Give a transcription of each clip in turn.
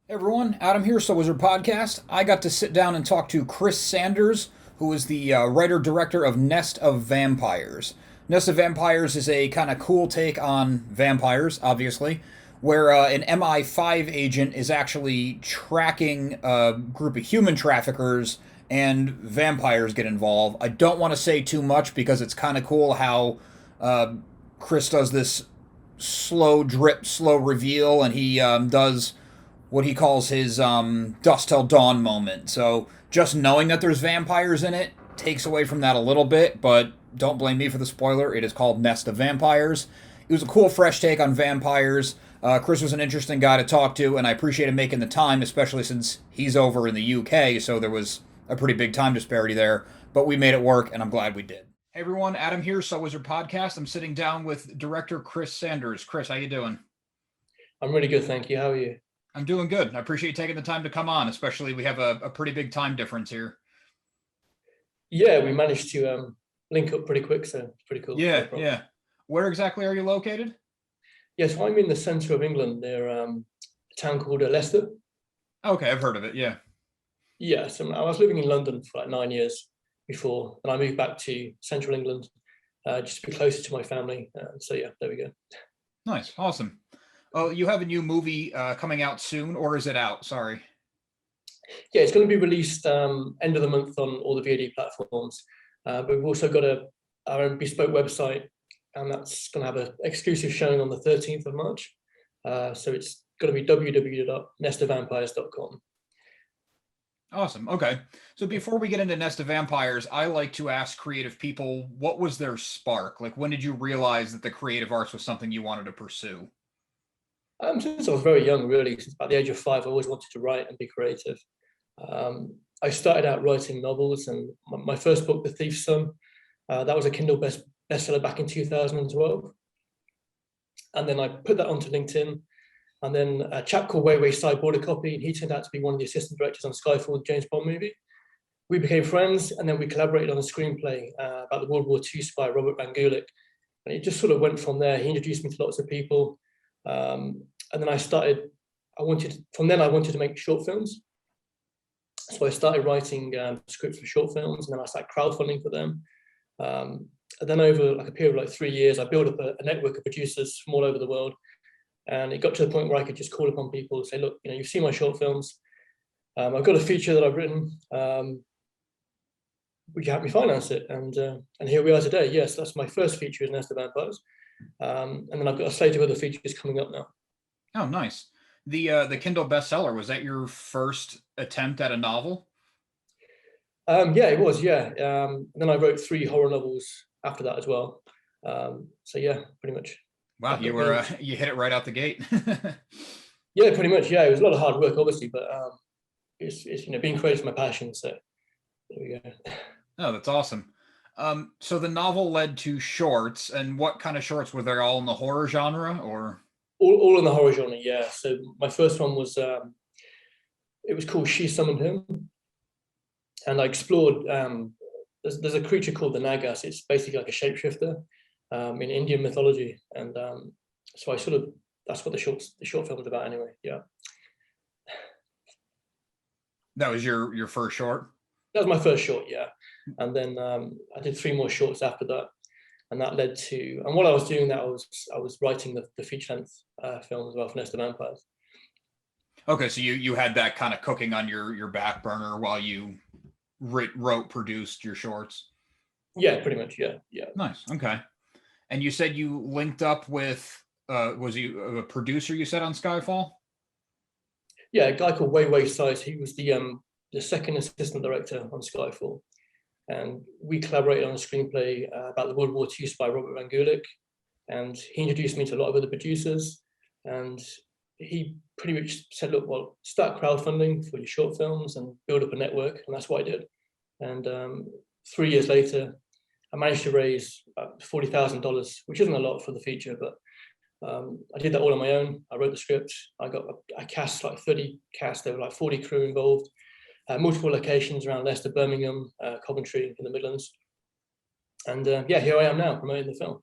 Hey everyone, Adam here, So Wizard Podcast. I got to sit down and talk to Chris Sanders, who is the writer-director of Nest of Vampires. Nest of Vampires is a kind of cool take on vampires, obviously, where an MI5 agent is actually tracking a group of human traffickers and vampires get involved. I don't want to say too much because it's kind of cool how uh, Chris does this slow drip, slow reveal, and he does what he calls his Dust Till Dawn moment. So just knowing that there's vampires in it takes away from that a little bit, but don't blame me for the spoiler. It is called Nest of Vampires. It was a cool, fresh take on vampires. Chris was an interesting guy to talk to, and I appreciate him making the time, especially since he's over in the UK, so there was a pretty big time disparity there. But we made it work, and I'm glad we did. Hey everyone, Adam here, So Wizard Podcast. I'm sitting down with director Chris Sanders. Chris, how you doing? I'm really good, thank you. How are you? I'm doing good. I appreciate you taking the time to come on, especially we have a pretty big time difference here. Yeah, we managed to link up pretty quick, so it's pretty cool. No Yeah, problem. yeah. Where exactly are you located? Yeah, so I'm in the centre of England near a town called Leicester. Okay, I've heard of it. Yeah. Yeah, so I was living in London for like 9 years before, and I moved back to central England just to be closer to my family. So yeah, there we go. Nice. Awesome. Oh, you have a new movie coming out soon, or is it out? Sorry. Yeah, it's going to be released end of the month on all the VOD platforms, but we've also got our own bespoke website, and that's going to have an exclusive showing on the 13th of March. So it's going to be www.nestofvampires.com. Awesome. Okay. So before we get into Nest of Vampires, I like to ask creative people, what was their spark? Like, when did you realize that the creative arts was something you wanted to pursue? Since I was very young, really, since about the age of 5, I always wanted to write and be creative. I started out writing novels, and my first book, The Thief's Son, that was a Kindle bestseller back in 2012. And then I put that onto LinkedIn. And then a chap called Wei Sai bought a copy, and he turned out to be one of the assistant directors on Skyfall, the James Bond movie. We became friends, and then we collaborated on a screenplay about the World War II spy, Robert Van Gulik. And it just sort of went from there. He introduced me to lots of people. And then I wanted to make short films. So I started writing scripts for short films, and then I started crowdfunding for them. And then over like a period of like 3 years, I built up a network of producers from all over the world. And it got to the point where I could just call upon people and say, look, you've seen my short films. I've got a feature that I've written. Would you help me finance it? And here we are today. Yes, that's my first feature is Nest of Vampires. And then I've got a slate of other features coming up now. Oh, nice. The Kindle bestseller, was that your first attempt at a novel? Yeah, it was. Yeah. And then I wrote 3 horror novels after that as well. So yeah, pretty much. Wow, That you got were me. you hit it right out the gate. Yeah, pretty much. Yeah, it was a lot of hard work, obviously, but it's being creative is my passion. So there we go. Oh, that's awesome. So the novel led to shorts, and what kind of shorts were they? All in the horror genre, or? All in the horror genre. Yeah. So my first one was it was called She Summoned Him, and I explored. There's a creature called the Nagas. It's basically like a shapeshifter in Indian mythology, and so I sort of that's what the short film is about anyway. Yeah, That was your first short? that was my first short. Yeah, and then I did 3 more shorts after that, and that led to. And while I was doing that, I was writing the feature length film as well for Nest of Vampires. Okay, so you had that kind of cooking on your back burner while you wrote, produced your shorts. Yeah, pretty much. Yeah, yeah. Nice. Okay. And you said you linked up with was you a producer you said on Skyfall? Yeah, a guy called Wei Sai. He was the second assistant director on Skyfall, and we collaborated on a screenplay about the World War II spy Robert Van Gulik, and he introduced me to a lot of other producers, and he pretty much said, look, well, start crowdfunding for your short films and build up a network, and that's what I did. And 3 years later, I managed to raise $40,000, which isn't a lot for the feature, but I did that all on my own. I wrote the script. I cast like 30 cast. There were like 40 crew involved, multiple locations around Leicester, Birmingham, Coventry in the Midlands. And yeah, here I am now promoting the film.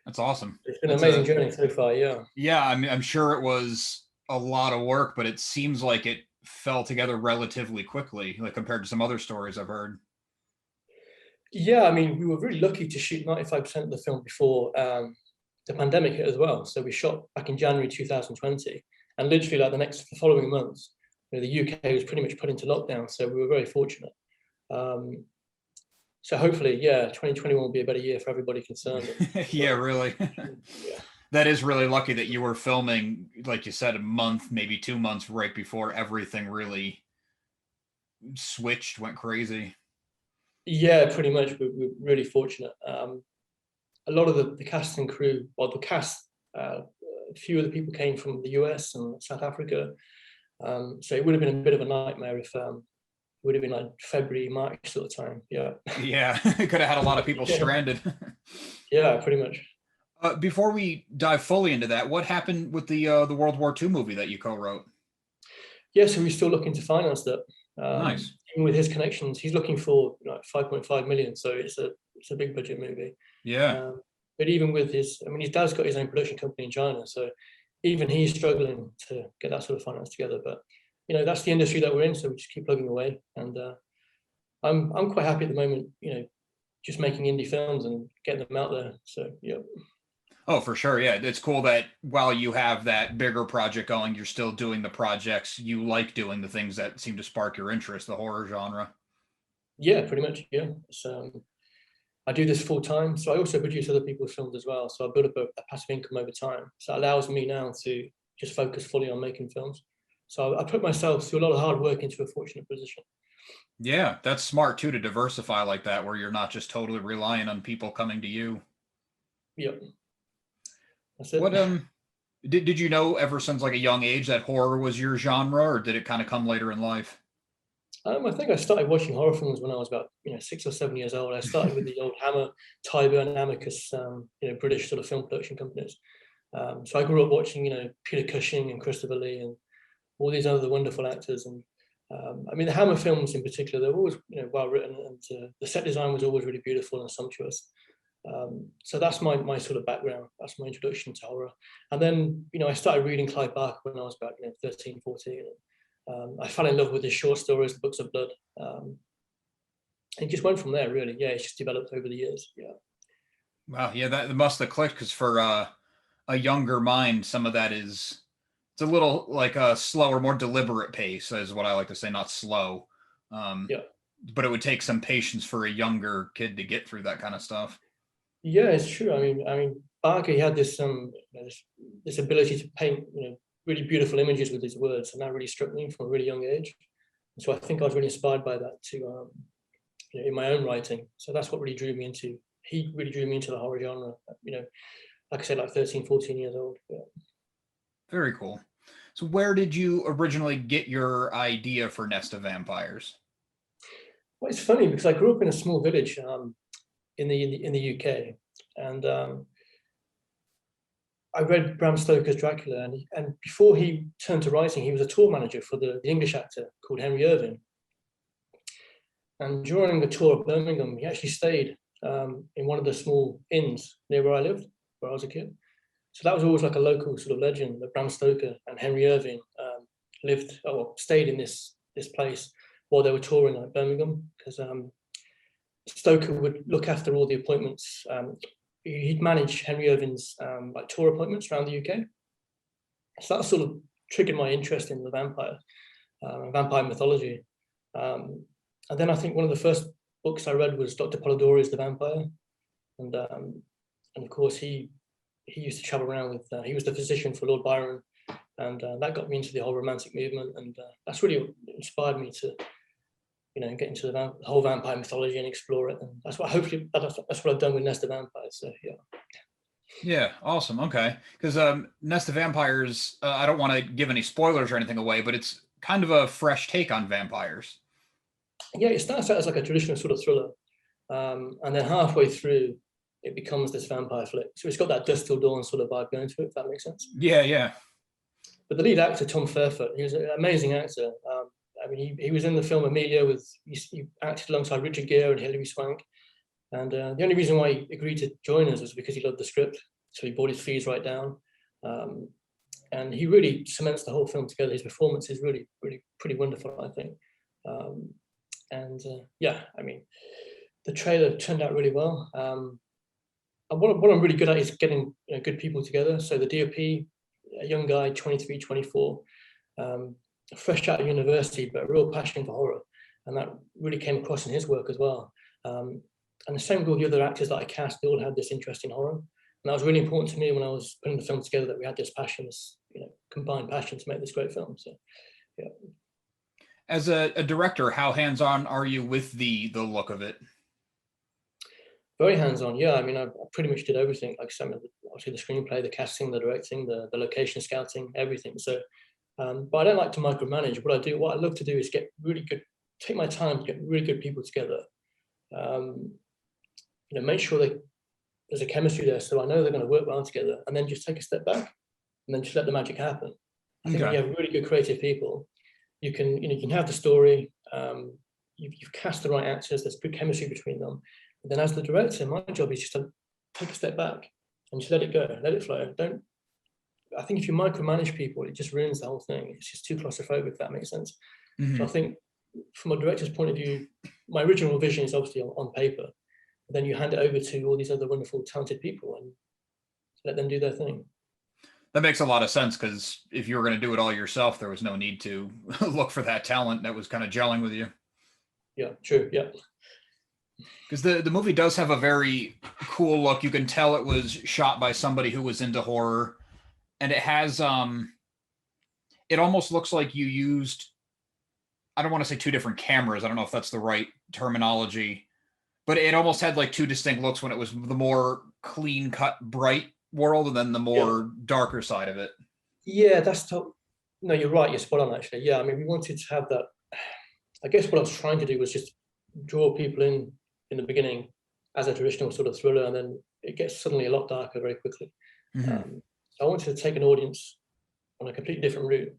That's awesome. It's been an That's amazing a journey so far. Yeah. Yeah, I mean, I'm sure it was a lot of work, but it seems like it fell together relatively quickly, like compared to some other stories I've heard. Yeah, I mean, we were really lucky to shoot 95% of the film before the pandemic hit as well. So we shot back in January 2020, and literally like the following months, the UK was pretty much put into lockdown. So we were very fortunate. So hopefully, yeah, 2021 will be a better year for everybody concerned. Yeah, really. Yeah. That is really lucky that you were filming, like you said, a month, maybe 2 months right before everything really switched, went crazy. Yeah, pretty much. We're really fortunate. A lot of the cast and crew, well, the cast, a few of the people came from the US and South Africa. So it would have been a bit of a nightmare if it would have been like February, March sort of time. Yeah. Yeah, it could have had a lot of people Yeah. stranded. Yeah, pretty much. Before we dive fully into that, what happened with the World War II movie that you co-wrote? Yeah, so we're still looking to finance that. Nice. Even with his connections, he's looking for like 5.5 million. So it's a big budget movie. Yeah. But even with his, I mean, his dad's got his own production company in China, so even he's struggling to get that sort of finance together. But that's the industry that we're in, so we just keep plugging away. And I'm quite happy at the moment, just making indie films and getting them out there. So yeah. Oh, for sure. Yeah. It's cool that while you have that bigger project going, you're still doing the projects you like doing, the things that seem to spark your interest, the horror genre. Yeah, pretty much. Yeah. So I do this full time. So I also produce other people's films as well. So I build up a passive income over time. So it allows me now to just focus fully on making films. So I put myself through a lot of hard work into a fortunate position. Yeah, that's smart too to diversify like that, where you're not just totally relying on people coming to you. Yep. That's it. What did you know ever since like a young age that horror was your genre, or did it kind of come later in life? I think I started watching horror films when I was about 6 or 7 years old. I started with the old Hammer, Tyburn, and Amicus, British sort of film production companies. So I grew up watching Peter Cushing and Christopher Lee and all these other wonderful actors. And I mean the Hammer films in particular, they're always well written, and the set design was always really beautiful and sumptuous. So that's my sort of background. That's my introduction to horror. And then I started reading Clive Barker when I was about 13, 14. I fell in love with his short stories, the Books of Blood. And just went from there, really. Yeah, it's just developed over the years. Yeah. Wow, yeah, that must have clicked because for a younger mind, some of that it's a little like a slower, more deliberate pace, is what I like to say, not slow. Yeah. But it would take some patience for a younger kid to get through that kind of stuff. Yeah, it's true. I mean, Barker, he had this ability to paint, really beautiful images with his words, and that really struck me from a really young age. And so I think I was really inspired by that too, in my own writing. So that's what really drew me into. He really drew me into the horror genre. Like I said, like 13, 14 years old. Yeah. Very cool. So where did you originally get your idea for Nest of Vampires? Well, it's funny because I grew up in a small village in the UK, and I read Bram Stoker's Dracula, and before he turned to writing, he was a tour manager for the English actor called Henry Irving. And during the tour of Birmingham, he actually stayed in one of the small inns near where I lived, where I was a kid. So that was always like a local sort of legend that Bram Stoker and Henry Irving stayed in this place while they were touring like Birmingham, because Stoker would look after all the appointments. He'd manage Henry Irving's like tour appointments around the UK. So that sort of triggered my interest in the vampire mythology. And then I think one of the first books I read was Dr. Polidori's The Vampire, and of course he used to travel around with. He was the physician for Lord Byron, and that got me into the whole romantic movement, and that's really inspired me to get into the whole vampire mythology and explore it. And that's what I've done with Nest of Vampires. So yeah. Yeah, awesome. Okay, because Nest of Vampires, I don't want to give any spoilers or anything away, but it's kind of a fresh take on vampires. Yeah, it starts out as like a traditional sort of thriller, and then halfway through, it becomes this vampire flick. So it's got that Dusk Till Dawn sort of vibe going to it, if that makes sense. Yeah, yeah. But the lead actor, Tom Fairfoot, he was an amazing actor. I mean, he was in the film Amelia he acted alongside Richard Gere and Hilary Swank. And the only reason why he agreed to join us was because he loved the script. So he brought his fees right down. and he really cements the whole film together. His performance is really, really pretty wonderful, I think. Yeah, I mean, the trailer turned out really well. And what I'm really good at is getting good people together. So the DOP, a young guy, 23, 24, fresh out of university, but a real passion for horror. And that really came across in his work as well. And the same with all the other actors that I cast, they all had this interest in horror. And that was really important to me when I was putting the film together, that we had this passion, this combined passion to make this great film. So, yeah. As a director, how hands-on are you with the look of it? Very hands-on, yeah. I mean, I pretty much did everything. Like some of obviously the screenplay, the casting, the directing, the location scouting, everything. So, but I don't like to micromanage. What I love to do is get really good, take my time to get really good people together. Make sure there's a chemistry there, so I know they're going to work well together, and then just take a step back, and then just let the magic happen. I think when you have really good creative people, you can have the story. You've cast the right actors. There's good chemistry between them. And then as the director, my job is just to take a step back and just let it go, let it flow. I think if you micromanage people, it just ruins the whole thing. It's just too claustrophobic, if that makes sense. So I think from a director's point of view, my original vision is obviously on paper. But then you hand it over to all these other wonderful, talented people and let them do their thing. That makes a lot of sense, because if you were going to do it all yourself, there was no need to look for that talent that was kind of gelling with you. Yeah, true. Yeah. Because the movie does have a very cool look. You can tell it was shot by somebody who was into horror. And it has, it almost looks like you used, I don't want to say two different cameras. I don't know if that's the right terminology. But it almost had like two distinct looks when it was the more clean cut, bright world, and then the more darker side of it. Yeah, no, you're right. You're spot on, actually. Yeah, I mean, we wanted to have that. I guess what I was trying to do was just draw people in the beginning as a traditional sort of thriller, and then it gets suddenly a lot darker very quickly. So I wanted to take an audience on a completely different route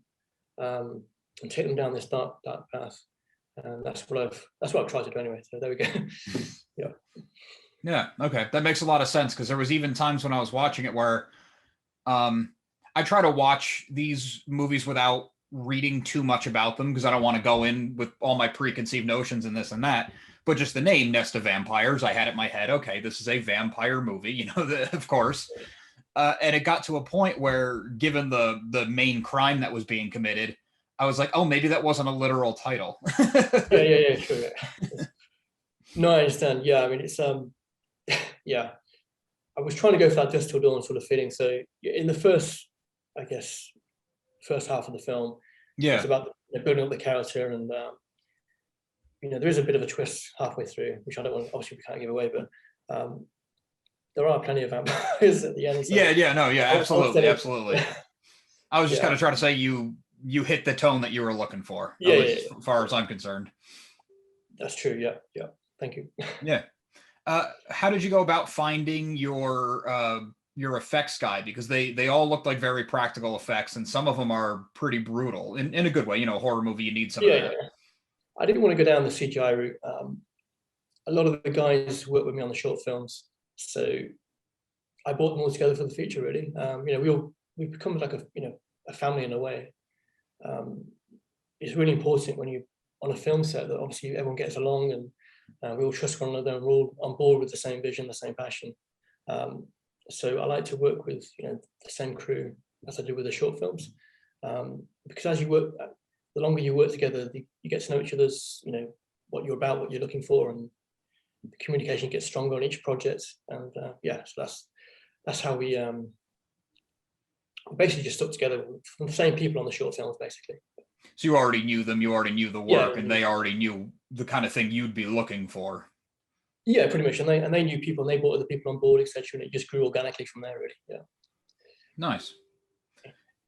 and take them down this dark path. And that's what I've tried to do anyway. So there we go. Yeah. Okay. That makes a lot of sense, because there was even times when I was watching it where I try to watch these movies without reading too much about them, because I don't want to go in with all my preconceived notions and this and that. But just the name Nest of Vampires, I had it in my head, okay, this is a vampire movie, of course. And it got to a point where, given the main crime that was being committed, I was like, oh, maybe that wasn't a literal title. Yeah, sure. Yeah. No, I understand. Yeah, I mean, it's yeah. I was trying to go for that Dusk Till Dawn sort of feeling. So in the first half of the film, it's about building up the character, and there is a bit of a twist halfway through, which I don't want. Obviously, we can't give away, but there are plenty of vampires at the end. So absolutely. I was just kind of trying to say you hit the tone that you were looking for. As far as I'm concerned. That's true. Yeah. Thank you. Yeah. How did you go about finding your effects guy? Because they all look like very practical effects, and some of them are pretty brutal in a good way. A horror movie, you need some of that. Yeah. I didn't want to go down the CGI route. A lot of the guys work with me on the short films, so I brought them all together for the feature. Really, we've become like a family in a way. It's really important when you on a film set that obviously everyone gets along, and we all trust one another, and we're all on board with the same vision, the same passion. So I like to work with the same crew as I do with the short films, because as you work, the longer you work together, you get to know each other's, what you're about, what you're looking for, and the communication gets stronger on each project. And so that's how we basically just stuck together from the same people on the short films, basically. So you already knew them, you already knew the work, and they already knew the kind of thing you'd be looking for. Yeah, pretty much. And they knew people, and they brought other people on board, etc. And it just grew organically from there, really. Yeah. Nice.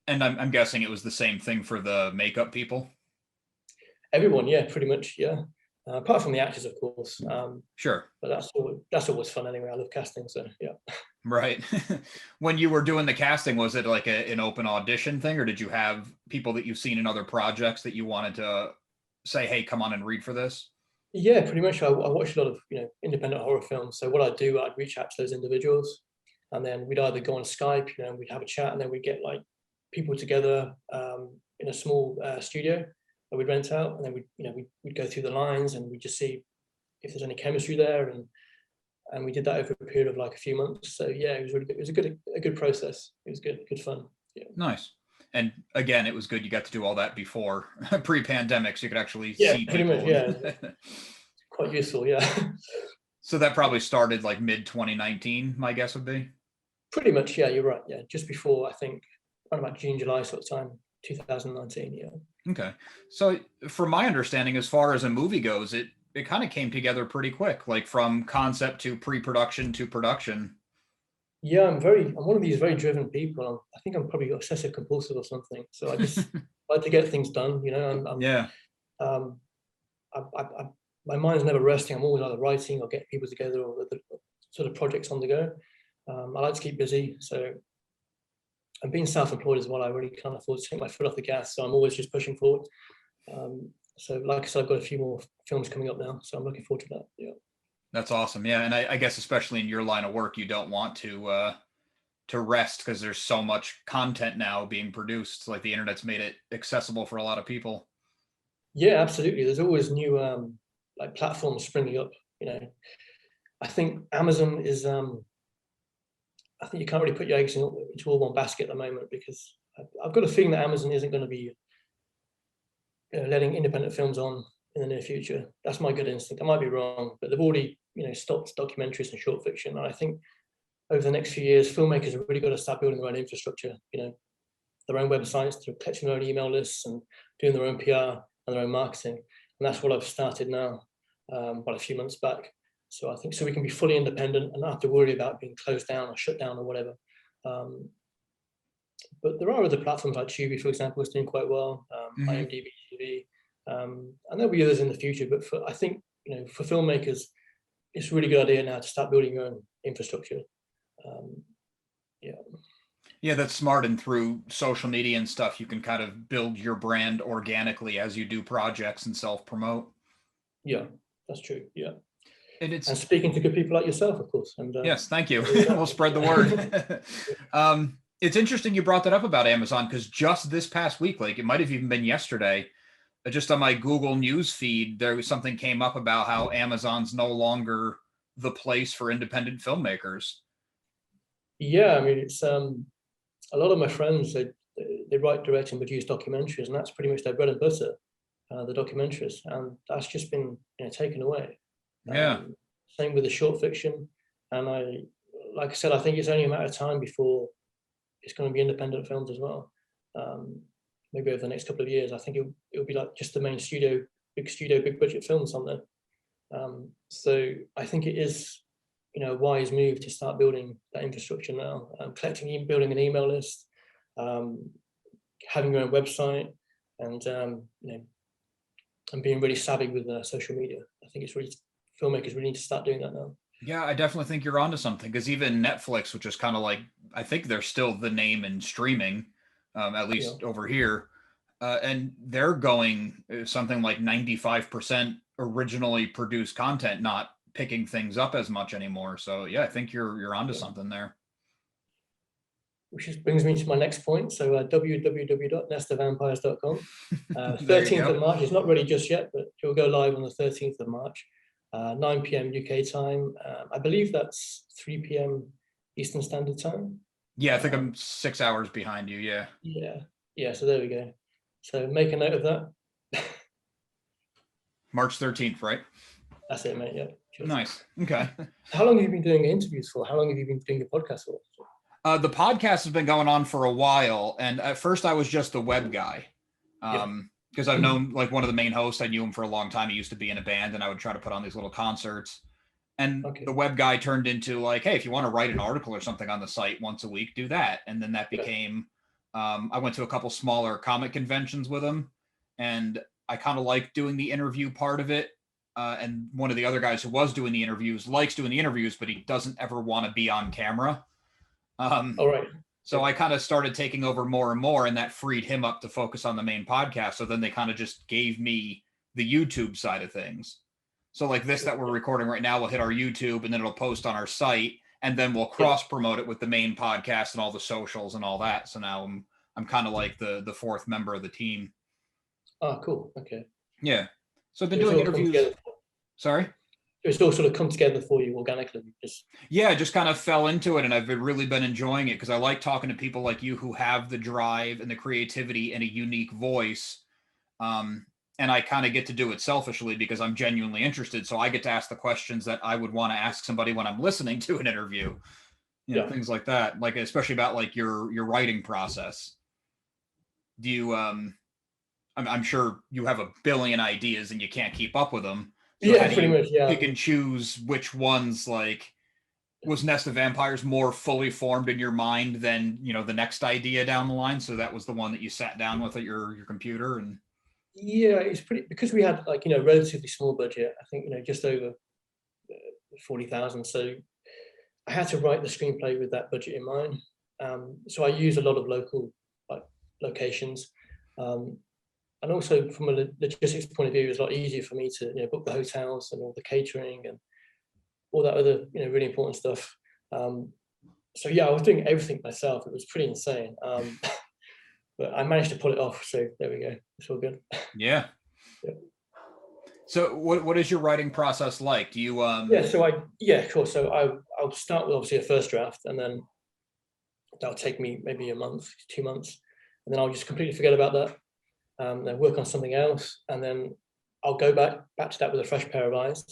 And I'm guessing it was the same thing for the makeup people? Everyone, yeah, pretty much, yeah. Apart from the actors, of course. Sure. But that's always fun anyway. I love casting, so yeah. Right. When you were doing the casting, was it like an open audition thing, or did you have people that you've seen in other projects that you wanted to say, hey, come on and read for this? Yeah, pretty much. I watched a lot of independent horror films. So what I'd do, I'd reach out to those individuals, and then we'd either go on Skype, we'd have a chat, and then we'd get like people together in a small studio that we'd rent out, and then we'd go through the lines and we'd just see if there's any chemistry there, and we did that over a period of like a few months. So yeah, it was really good. It was a good process. It was good fun. Yeah. Nice. And again, it was good you got to do all that before pre-pandemic, so you could actually Yeah, see pretty people. much. Yeah, quite useful. Yeah. So that probably started like mid 2019, my guess would be. Pretty much. Yeah, you're right. Yeah, just before, I think around about June, July sort of time, 2019. Yeah. Okay. So from my understanding, as far as a movie goes, it kind of came together pretty quick, like from concept to pre-production to production. Yeah, I'm one of these very driven people. I think I'm probably obsessive compulsive or something. So I just like to get things done. Yeah. My mind's never resting. I'm always either writing or getting people together or the sort of projects on the go. I like to keep busy. So I'm being self-employed as well. I really can't afford to take my foot off the gas. So I'm always just pushing forward. So like I said, I've got a few more films coming up now. So I'm looking forward to that. Yeah. That's awesome. Yeah. And I guess especially in your line of work, you don't want to rest because there's so much content now being produced. Like the internet's made it accessible for a lot of people. Yeah, absolutely. There's always new like platforms springing up. I think Amazon is I think you can't really put your eggs into all one basket at the moment, because I've got a feeling that Amazon isn't going to be letting independent films on in the near future. That's my good instinct. I might be wrong, but they've already stopped documentaries and short fiction. And I think over the next few years, filmmakers have really got to start building their own infrastructure. Their own websites, through collecting their own email lists and doing their own PR and their own marketing. And that's what I've started now, about a few months back. So I think we can be fully independent and not have to worry about being closed down or shut down or whatever. But there are other platforms like Tubi, for example, is doing quite well. IMDb TV, and there'll be others in the future. But I think for filmmakers, it's a really good idea now to start building your own infrastructure. Yeah, that's smart. And through social media and stuff, you can kind of build your brand organically as you do projects and self-promote. Yeah, that's true. Yeah. And speaking to good people like yourself, of course. And yes, thank you. We'll spread the word. It's interesting you brought that up about Amazon, because just this past week, like it might have even been yesterday, just on my Google News feed, there was something came up about how Amazon's no longer the place for independent filmmakers. Yeah, I mean, it's a lot of my friends, they write, direct, and produce documentaries, and that's pretty much their bread and butter, the documentaries, and that's just been taken away. Yeah. Same with the short fiction, and like I said, I think it's only a matter of time before it's going to be independent films as well. Maybe over the next couple of years, I think it'll be like just the main big budget films on there. So I think it is, a wise move to start building that infrastructure now, building an email list, having your own website, and and being really savvy with social media. I think filmmakers really need to start doing that now. Yeah, I definitely think you're onto something, because even Netflix, which is kind of like, I think they're still the name in streaming, at least over here, and they're going something like 95% originally produced content, not picking things up as much anymore. So yeah, I think you're onto something there. Which brings me to my next point. So www.nestofvampires.com. 13th of March. It's not ready just yet, but it will go live on the 13th of March. 9 p.m. UK time. I believe that's 3 p.m. Eastern Standard Time. Yeah, I think I'm 6 hours behind you. Yeah. Yeah. So there we go. So make a note of that. March 13th, right? That's it, mate. Yeah. Cheers. Nice. Okay. How long have you been doing interviews for? How long have you been doing your podcast for? The podcast has been going on for a while, and at first I was just the web guy. Because I've known like one of the main hosts. I knew him for a long time. He used to be in a band, and I would try to put on these little concerts. And the web guy turned into like, hey, if you want to write an article or something on the site once a week, do that. And then that became, I went to a couple smaller comic conventions with him, and I kind of like doing the interview part of it. And one of the other guys who was doing the interviews likes doing the interviews, but he doesn't ever want to be on camera. All right. So I kind of started taking over more and more, and that freed him up to focus on the main podcast. So then they kind of just gave me the YouTube side of things. So like this that we're recording right now will hit our YouTube, and then it'll post on our site, and then we'll cross promote it with the main podcast and all the socials and all that. So now I'm I'm kind of like the fourth member of the team. Oh, cool. Okay. Yeah. So I've been It was doing all come interviews. together. Sorry. It's all sort of come together for you organically. Just Yeah, just kind of fell into it, and I've really been enjoying it because I like talking to people like you who have the drive and the creativity and a unique voice. Um, and I kind of get to do it selfishly because I'm genuinely interested. So I get to ask the questions that I would want to ask somebody when I'm listening to an interview. yeah. Things like that, like especially about like your writing process. Do you I'm sure you have a billion ideas and you can't keep up with them. So how Yeah, do pretty you much. Yeah. pick and choose which ones? Like, was Nest of Vampires more fully formed in your mind than the next idea down the line? So that was the one that you sat down with at your computer and. Yeah, it's pretty because we had like relatively small budget. I think just over 40,000. So I had to write the screenplay with that budget in mind. So I use a lot of local like locations, and also from a logistics point of view, it was a lot easier for me to book the hotels and all the catering and all that other really important stuff. So yeah, I was doing everything myself. It was pretty insane, but I managed to pull it off. So there we go. It's all good. Yeah. Yeah. So what is your writing process like? Do you Yeah, cool. So I'll start with obviously a first draft, and then that'll take me maybe a month, 2 months, and then I'll just completely forget about that. Then work on something else, and then I'll go back to that with a fresh pair of eyes.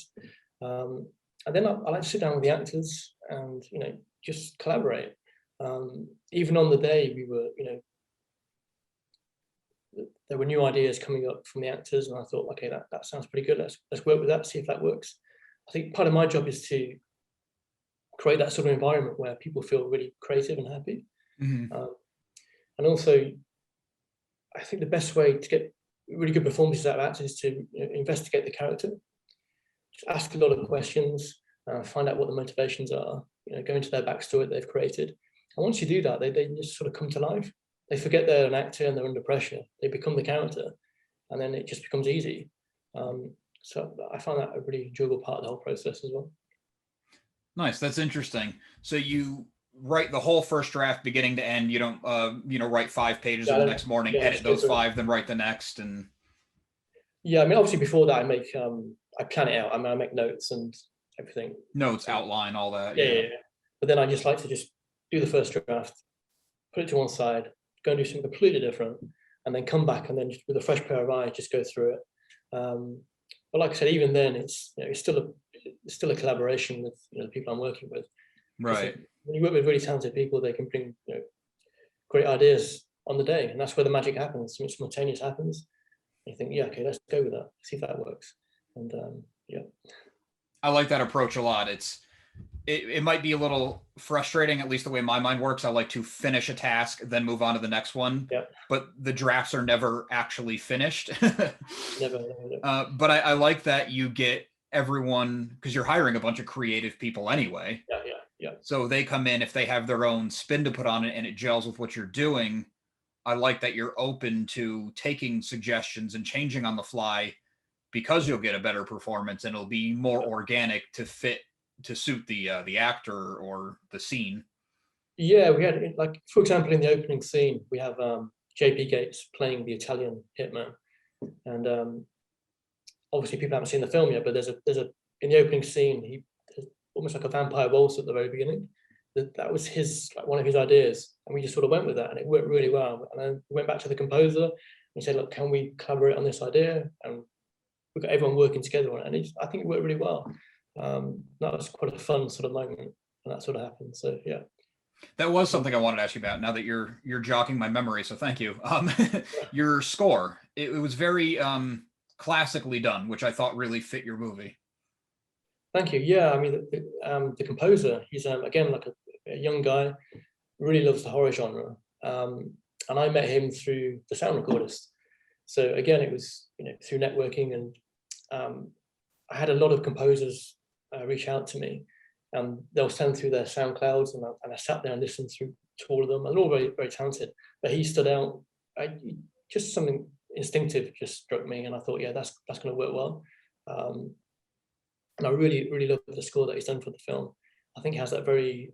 And then I like to sit down with the actors and just collaborate. Even on the day, we were there were new ideas coming up from the actors, and I thought, okay, that sounds pretty good. Let's work with that, see if that works. I think part of my job is to create that sort of environment where people feel really creative and happy. mm-hmm. And also, I think the best way to get really good performances out of actors is to investigate the character, just ask a lot of questions, find out what the motivations are, go into their backstory that they've created. And once you do that, they just sort of come to life. They forget they're an actor and they're under pressure. They become the character, and then it just becomes easy. So I find that a really enjoyable part of the whole process as well. Nice. That's interesting. So you write the whole first draft beginning to end. You don't write 5 pages and the next morning edit those 5, then write the next. And yeah, I mean, obviously before that I plan it out. I mean, I make notes and everything. Notes, outline, all that. Yeah. But then I just like to just do the first draft, put it to one side, go and do something completely different, and then come back and then just with a fresh pair of eyes, just go through it. But like I said, even then, it's still a collaboration with the people I'm working with. Right. When you work with really talented people, they can bring great ideas on the day, and that's where the magic happens. Something spontaneous happens. And you think, yeah, okay, let's go with that. See if that works. And yeah. I like that approach a lot. It might be a little frustrating, at least the way my mind works. I like to finish a task, then move on to the next one. Yep. But the drafts are never actually finished. Never. But I like that you get everyone, because you're hiring a bunch of creative people anyway. Yeah. So they come in, if they have their own spin to put on it and it gels with what you're doing, I like that you're open to taking suggestions and changing on the fly, because you'll get a better performance and it'll be more organic to suit the actor or the scene. Yeah, we had, like, for example, in the opening scene, we have JP Gates playing the Italian hitman, and obviously people haven't seen the film yet, but there's a in the opening scene, he almost like a vampire waltz at the very beginning. That was one of his ideas, and we just sort of went with that, and it worked really well. And then we went back to the composer and he said, look, can we collaborate on this idea? And we got everyone working together on it, and I think it worked really well. That was quite a fun sort of moment, and that sort of happened. So yeah. That was something I wanted to ask you about. Now that you're jogging my memory, so thank you. Your score, it was very classically done, which I thought really fit your movie. Thank you. Yeah, I mean, the composer, he's again like a young guy, really loves the horror genre, and I met him through the sound recordist. So again, it was through networking, and I had a lot of composers reach out to me, and they'll send through their SoundClouds, and I sat there and listened through to all of them, and they're all very, very talented. But he stood out. Just something instinctive just struck me, and I thought, yeah, that's going to work well. And I really, really love the score that he's done for the film. I think it has that very,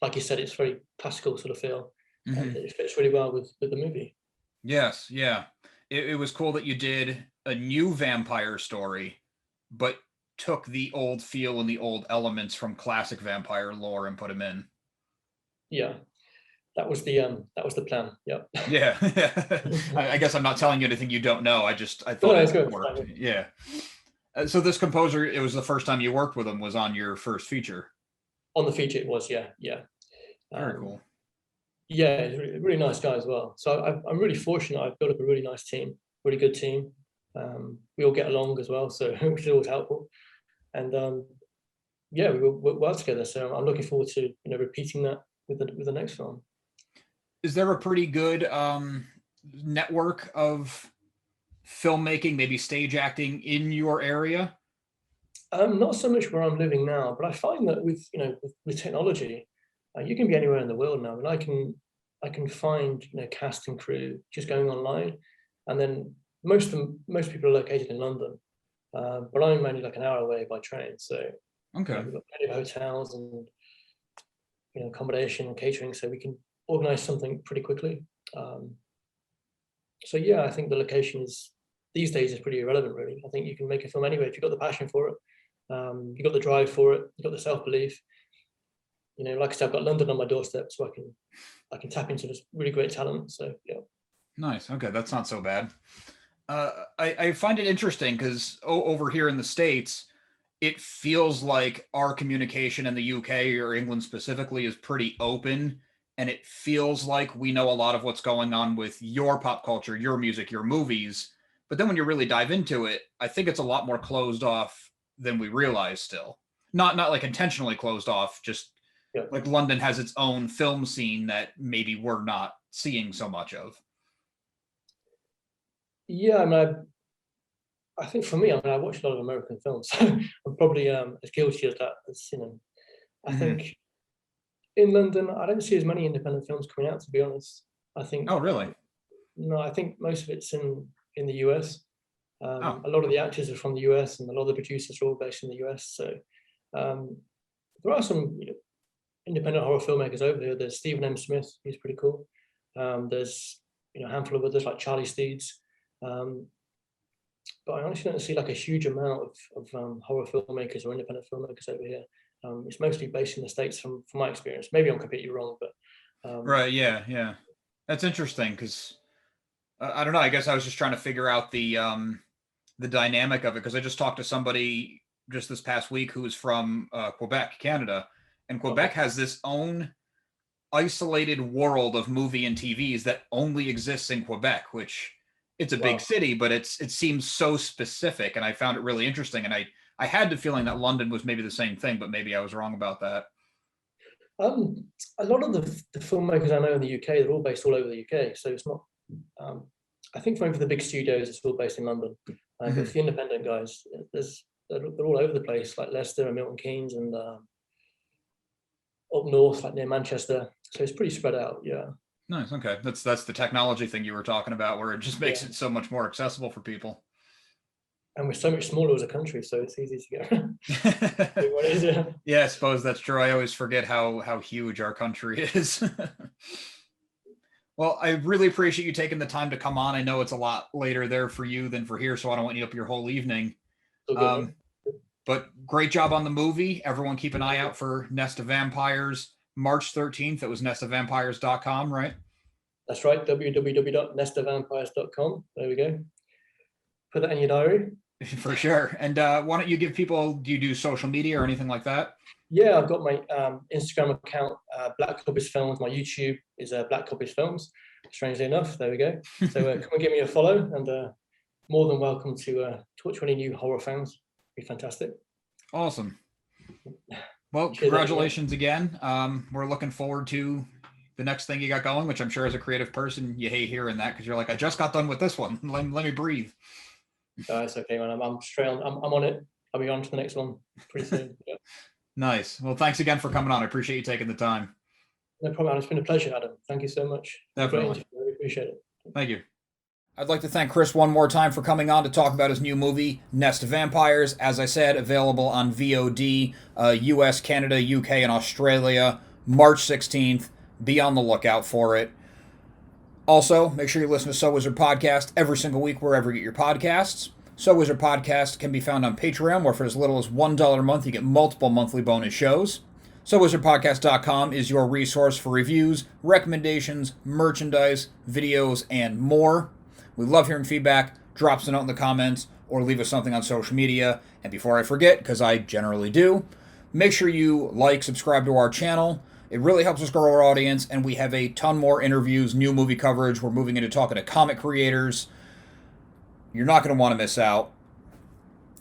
like you said, it's very classical sort of feel. and it fits really well with the movie. Yes, yeah. It was cool that you did a new vampire story, but took the old feel and the old elements from classic vampire lore and put them in. Yeah, that was the plan. Yep. Yeah. I guess I'm not telling you anything you don't know. I thought No, it's it good. worked. Yeah. So this composer, it was the first time you worked with him, was on your first feature. On the feature, it was, yeah. Very cool. Yeah, he's a really nice guy as well. So I'm really fortunate. I've built up a really nice team, really good team. We all get along as well, so which is always helpful. And yeah, we work well together. So I'm looking forward to repeating that with the next film. Is there a pretty good network of filmmaking, maybe stage acting in your area? Not so much where I'm living now, but I find that with technology, you can be anywhere in the world now. And I can find cast and crew just going online, and then most people are located in London, but I'm only like an hour away by train. So okay, we've got plenty of hotels and accommodation and catering, so we can organize something pretty quickly. So yeah, I think the location these days is pretty irrelevant, really. I think you can make a film anywhere if you've got the passion for it. You've got the drive for it. You've got the self-belief. Like I said, I've got London on my doorstep, so I can tap into this really great talent. So yeah. Nice. Okay, that's not so bad. I find it interesting because over here in the States, it feels like our communication in the UK or England specifically is pretty open, and it feels like we know a lot of what's going on with your pop culture, your music, your movies. But then when you really dive into it, I think it's a lot more closed off than we realize still. Not like intentionally closed off, just like London has its own film scene that maybe we're not seeing so much of. Yeah, I mean, I think for me, I watch a lot of American films, so I'm probably as guilty as that as I think in London, I don't see as many independent films coming out, to be honest. I think. Oh, really? No, I think most of it's in the US. A lot of the actors are from the US, and a lot of the producers are all based in the US. So there are some independent horror filmmakers over here. There's Stephen M. Smith, he's pretty cool. There's a handful of others like Charlie Steeds. But I honestly don't see like a huge amount of horror filmmakers or independent filmmakers over here. It's mostly based in the States from my experience. Maybe I'm completely wrong, but right, yeah. That's interesting because I don't know. I guess I was just trying to figure out the dynamic of it because I just talked to somebody just this past week who was from Quebec, Canada, and Quebec has this own isolated world of movie and TVs that only exists in Quebec, which it's a big city, but it seems so specific, and I found it really interesting. And I had the feeling that London was maybe the same thing, but maybe I was wrong about that. A lot of the filmmakers I know in the UK, they're all based all over the UK, so it's not. I think for the big studios, it's all based in London. But for the independent guys, they're all over the place, like Leicester and Milton Keynes, and up north, like near Manchester. So it's pretty spread out. Yeah. Nice. Okay, that's the technology thing you were talking about, where it just makes it so much more accessible for people. And we're so much smaller as a country, so it's easy to get. Yeah, I suppose that's true. I always forget how huge our country is. Well, I really appreciate you taking the time to come on. I know it's a lot later there for you than for here, so I don't want you up your whole evening. But great job on the movie. Everyone keep an eye out for Nest of Vampires. March 13th. It was nestofvampires.com, right? That's right. www.nestofvampires.com. There we go. Put that in your diary. For sure. And why don't you give people, do you do social media or anything like that? Yeah, I've got my Instagram account, Black Copies Films. My YouTube is Black Copies Films. Strangely enough, there we go. So come and give me a follow, and more than welcome to talk to any new horror fans. It'd be fantastic. Awesome. Well, congratulations again. We're looking forward to the next thing you got going, which I'm sure as a creative person, you hate hearing that because you're like, I just got done with this one. Let me breathe. It's okay, man. I'm straight on. I'm on it. I'll be on to the next one pretty soon. Yeah. Nice. Well, thanks again for coming on. I appreciate you taking the time. No problem. It's been a pleasure, Adam. Thank you so much. Definitely. I really appreciate it. Thank you. I'd like to thank Chris one more time for coming on to talk about his new movie, Nest of Vampires. As I said, available on VOD, US, Canada, UK, and Australia, March 16th. Be on the lookout for it. Also, make sure you listen to So Wizard Podcast every single week wherever you get your podcasts. So Wizard Podcast can be found on Patreon, where for as little as $1 a month, you get multiple monthly bonus shows. SoWizardPodcast.com is your resource for reviews, recommendations, merchandise, videos, and more. We love hearing feedback. Drop us a note in the comments or leave us something on social media. And before I forget, because I generally do, make sure you like, subscribe to our channel. It really helps us grow our audience, and we have a ton more interviews, new movie coverage. We're moving into talking to comic creators. You're not going to want to miss out.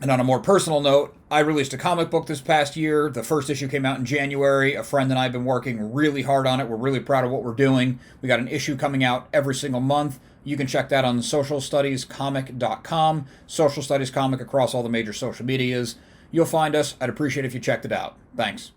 And on a more personal note, I released a comic book this past year. The first issue came out in January. A friend and I have been working really hard on it. We're really proud of what we're doing. We got an issue coming out every single month. You can check that on socialstudiescomic.com. Social Studies Comic across all the major social medias. You'll find us. I'd appreciate it if you checked it out. Thanks.